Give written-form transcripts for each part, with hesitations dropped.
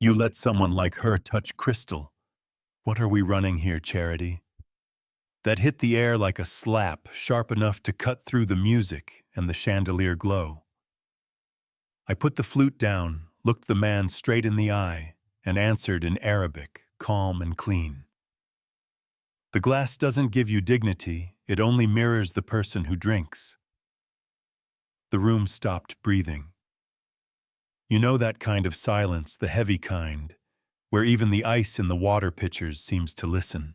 You let someone like her touch crystal. What are we running here, Charity? That hit the air like a slap, sharp enough to cut through the music and the chandelier glow. I put the flute down, looked the man straight in the eye, and answered in Arabic, calm and clean. The glass doesn't give you dignity, it only mirrors the person who drinks. The room stopped breathing. You know that kind of silence, the heavy kind, where even the ice in the water pitchers seems to listen.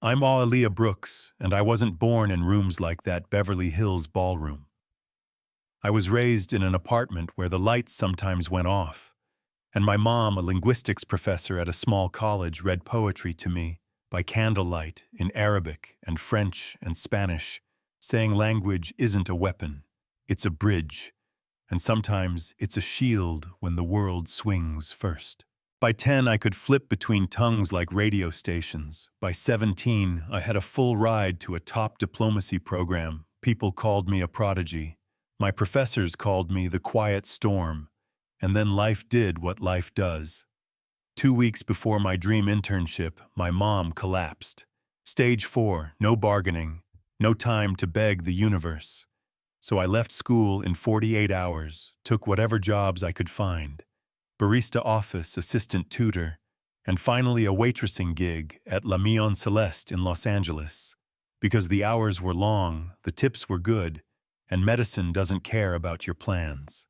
I'm Aaliyah Brooks, and I wasn't born in rooms like that Beverly Hills ballroom. I was raised in an apartment where the lights sometimes went off, and my mom, a linguistics professor at a small college, read poetry to me by candlelight in Arabic and French and Spanish, saying language isn't a weapon, it's a bridge, and sometimes it's a shield when the world swings first. By 10, I could flip between tongues like radio stations. By 17, I had a full ride to a top diplomacy program. People called me a prodigy. My professors called me the quiet storm. And then life did what life does. 2 weeks before my dream internship, my mom collapsed. Stage 4, no bargaining, no time to beg the universe. So I left school in 48 hours, took whatever jobs I could find. Barista office, assistant tutor, and finally a waitressing gig at La Mion Celeste in Los Angeles. Because the hours were long, the tips were good, and medicine doesn't care about your plans.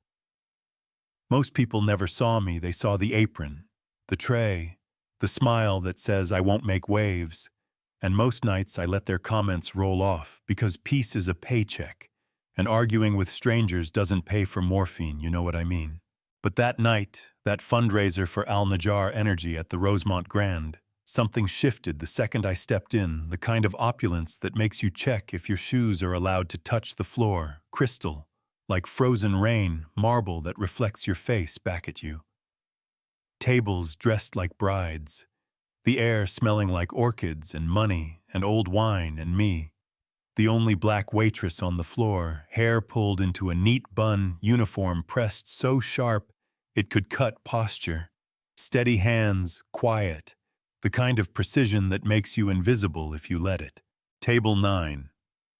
Most people never saw me, they saw the apron, the tray, the smile that says I won't make waves, and most nights I let their comments roll off because peace is a paycheck, and arguing with strangers doesn't pay for morphine, you know what I mean. But that night, that fundraiser for Al Najjar Energy at the Rosemont Grand, something shifted the second I stepped in, the kind of opulence that makes you check if your shoes are allowed to touch the floor, crystal, like frozen rain, marble that reflects your face back at you. Tables dressed like brides, the air smelling like orchids and money and old wine and me. The only black waitress on the floor, hair pulled into a neat bun, uniform pressed so sharp it could cut posture. Steady hands, quiet, the kind of precision that makes you invisible if you let it. Table 9.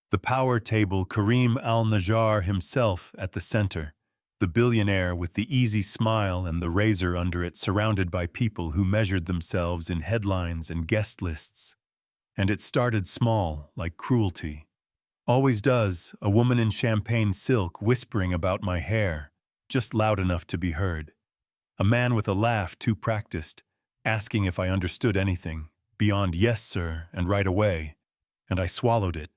The power table, Kareem Al-Najjar himself at the center, the billionaire with the easy smile and the razor under it, surrounded by people who measured themselves in headlines and guest lists. And it started small, like cruelty. Always does, a woman in champagne silk whispering about my hair, just loud enough to be heard. A man with a laugh too practiced, asking if I understood anything, beyond yes, sir, and right away. And I swallowed it,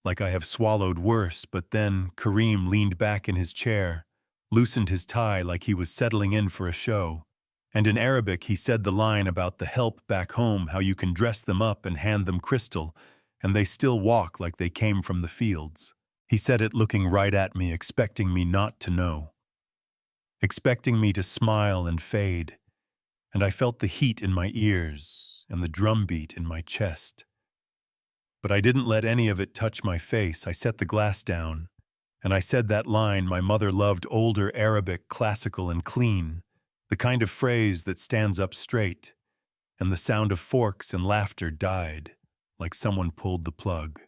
like I have swallowed worse, but then Kareem leaned back in his chair, loosened his tie like he was settling in for a show. And in Arabic he said the line about the help back home, how you can dress them up and hand them crystal, and they still walk like they came from the fields. He said it looking right at me, expecting me not to know. Expecting me to smile and fade, and I felt the heat in my ears and the drumbeat in my chest. But I didn't let any of it touch my face. I set the glass down, and I said that line my mother loved, older Arabic, classical and clean, the kind of phrase that stands up straight, and the sound of forks and laughter died, like someone pulled the plug.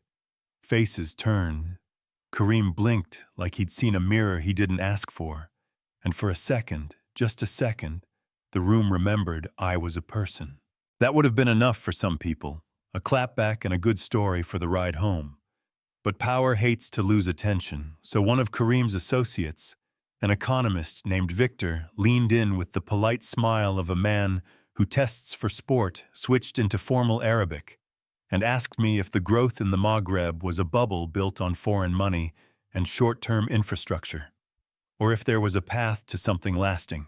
Faces turned. Kareem blinked like he'd seen a mirror he didn't ask for, and for a second, just a second, the room remembered I was a person. That would have been enough for some people, a clapback and a good story for the ride home. But power hates to lose attention, so one of Kareem's associates, an economist named Victor, leaned in with the polite smile of a man who tests for sport, switched into formal Arabic, and asked me if the growth in the Maghreb was a bubble built on foreign money and short-term infrastructure, or if there was a path to something lasting.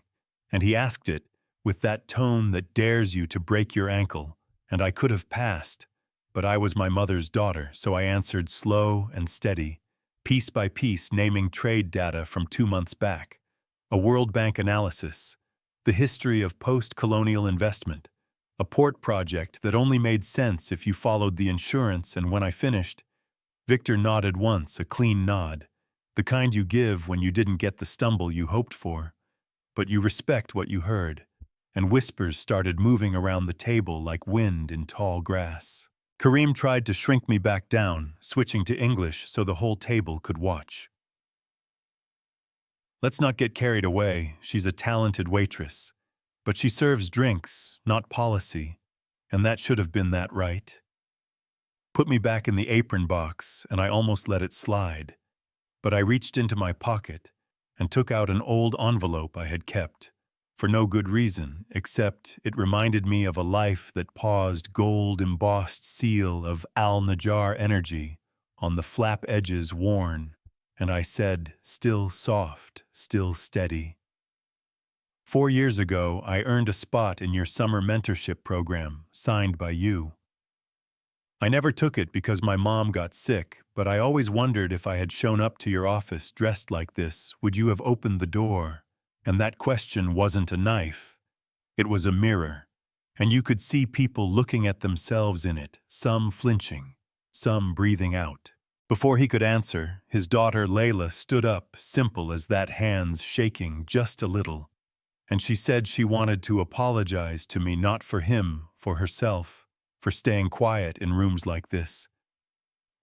And he asked it with that tone that dares you to break your ankle, and I could have passed, but I was my mother's daughter, so I answered slow and steady, piece by piece, naming trade data from 2 months back, a World Bank analysis, the history of post-colonial investment, a port project that only made sense if you followed the insurance. And when I finished, Victor nodded once, a clean nod, the kind you give when you didn't get the stumble you hoped for. but you respect what you heard, and whispers started moving around the table like wind in tall grass. Kareem tried to shrink me back down, switching to English so the whole table could watch. Let's not get carried away, she's a talented waitress. But she serves drinks, not policy, and that should have been that right. Put me back in the apron box, and I almost let it slide. But I reached into my pocket and took out an old envelope I had kept, for no good reason, except it reminded me of a life that paused gold-embossed seal of Al-Najjar energy on the flap edges worn, and I said, still soft, still steady. 4 years ago, I earned a spot in your summer mentorship program, signed by you. I never took it because my mom got sick, but I always wondered if I had shown up to your office dressed like this, would you have opened the door? And that question wasn't a knife. It was a mirror, and you could see people looking at themselves in it, some flinching, some breathing out. Before he could answer, his daughter Layla stood up, simple as that, hands shaking just a little. And she said she wanted to apologize to me, not for him, for herself, for staying quiet in rooms like this.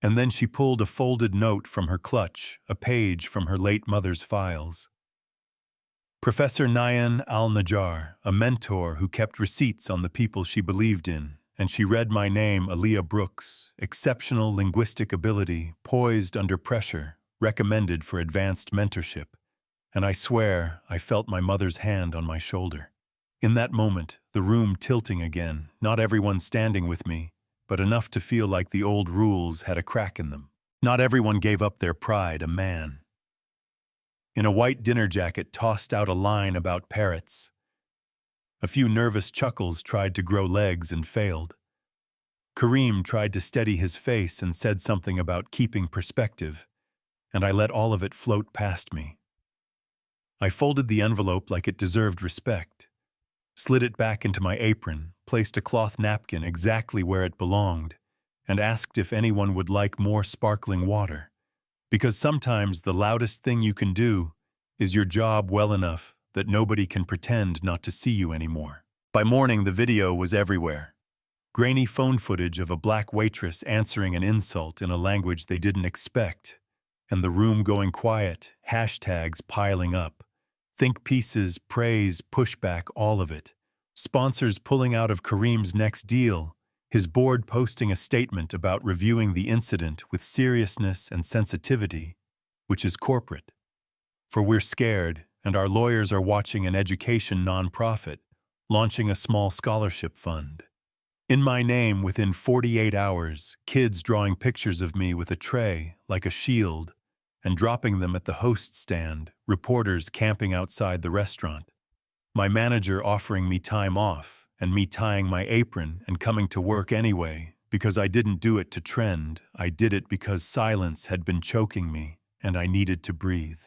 And then she pulled a folded note from her clutch, a page from her late mother's files. Professor Nayan Al-Najjar, a mentor who kept receipts on the people she believed in, and she read my name, Aaliyah Brooks, exceptional linguistic ability, poised under pressure, recommended for advanced mentorship. And I swear I felt my mother's hand on my shoulder. In that moment, the room tilting again, not everyone standing with me, but enough to feel like the old rules had a crack in them. Not everyone gave up their pride, a man. In a white dinner jacket tossed out a line about parrots. A few nervous chuckles tried to grow legs and failed. Kareem tried to steady his face and said something about keeping perspective, and I let all of it float past me. I folded the envelope like it deserved respect, slid it back into my apron, placed a cloth napkin exactly where it belonged, and asked if anyone would like more sparkling water. Because sometimes the loudest thing you can do is your job well enough that nobody can pretend not to see you anymore. By morning, the video was everywhere. Grainy phone footage of a black waitress answering an insult in a language they didn't expect, and the room going quiet, hashtags piling up. Think pieces, praise, pushback, all of it. Sponsors pulling out of Kareem's next deal, his board posting a statement about reviewing the incident with seriousness and sensitivity, which is corporate. For we're scared, and our lawyers are watching an education nonprofit, launching a small scholarship fund. In my name, within 48 hours, kids drawing pictures of me with a tray, like a shield, and dropping them at the host stand, reporters camping outside the restaurant. My manager offering me time off, and me tying my apron and coming to work anyway, because I didn't do it to trend, I did it because silence had been choking me, and I needed to breathe.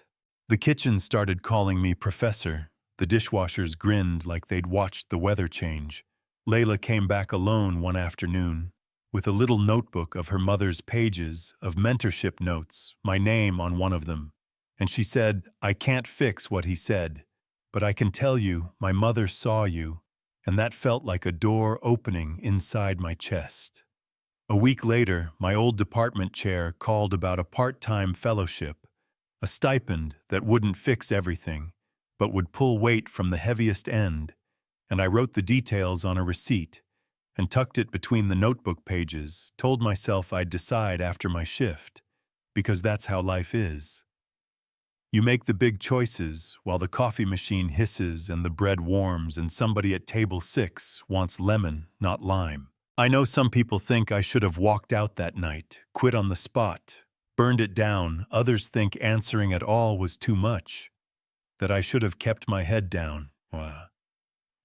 The kitchen started calling me Professor. The dishwashers grinned like they'd watched the weather change. Layla came back alone one afternoon, with a little notebook of her mother's pages of mentorship notes, my name on one of them, and she said, I can't fix what he said, but I can tell you my mother saw you, and that felt like a door opening inside my chest. A week later, my old department chair called about a part-time fellowship, a stipend that wouldn't fix everything, but would pull weight from the heaviest end, and I wrote the details on a receipt and tucked it between the notebook pages, told myself I'd decide after my shift, because that's how life is. You make the big choices while the coffee machine hisses and the bread warms and somebody at table 6 wants lemon, not lime. I know some people think I should have walked out that night, quit on the spot, burned it down. Others think answering at all was too much, that I should have kept my head down.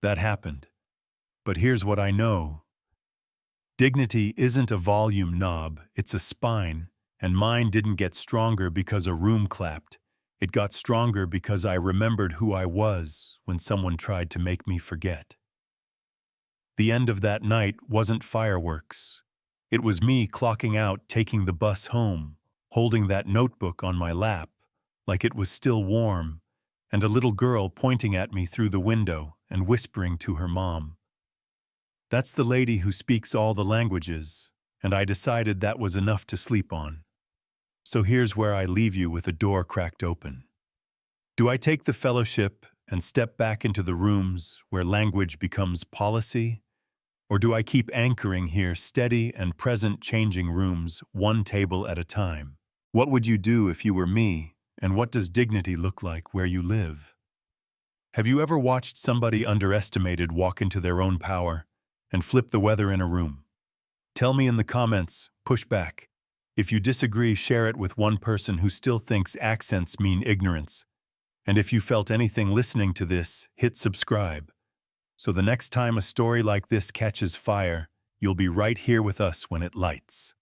That happened. But here's what I know. Dignity isn't a volume knob, it's a spine, and mine didn't get stronger because a room clapped. It got stronger because I remembered who I was when someone tried to make me forget. The end of that night wasn't fireworks. It was me clocking out, taking the bus home, holding that notebook on my lap, like it was still warm, and a little girl pointing at me through the window and whispering to her mom. That's the lady who speaks all the languages, and I decided that was enough to sleep on. So here's where I leave you with a door cracked open. Do I take the fellowship and step back into the rooms where language becomes policy? Or do I keep anchoring here, steady and present, changing rooms one table at a time? What would you do if you were me, and what does dignity look like where you live? Have you ever watched somebody underestimated walk into their own power and flip the weather in a room? Tell me in the comments, push back. If you disagree, share it with one person who still thinks accents mean ignorance. And if you felt anything listening to this, hit subscribe. So the next time a story like this catches fire, you'll be right here with us when it lights.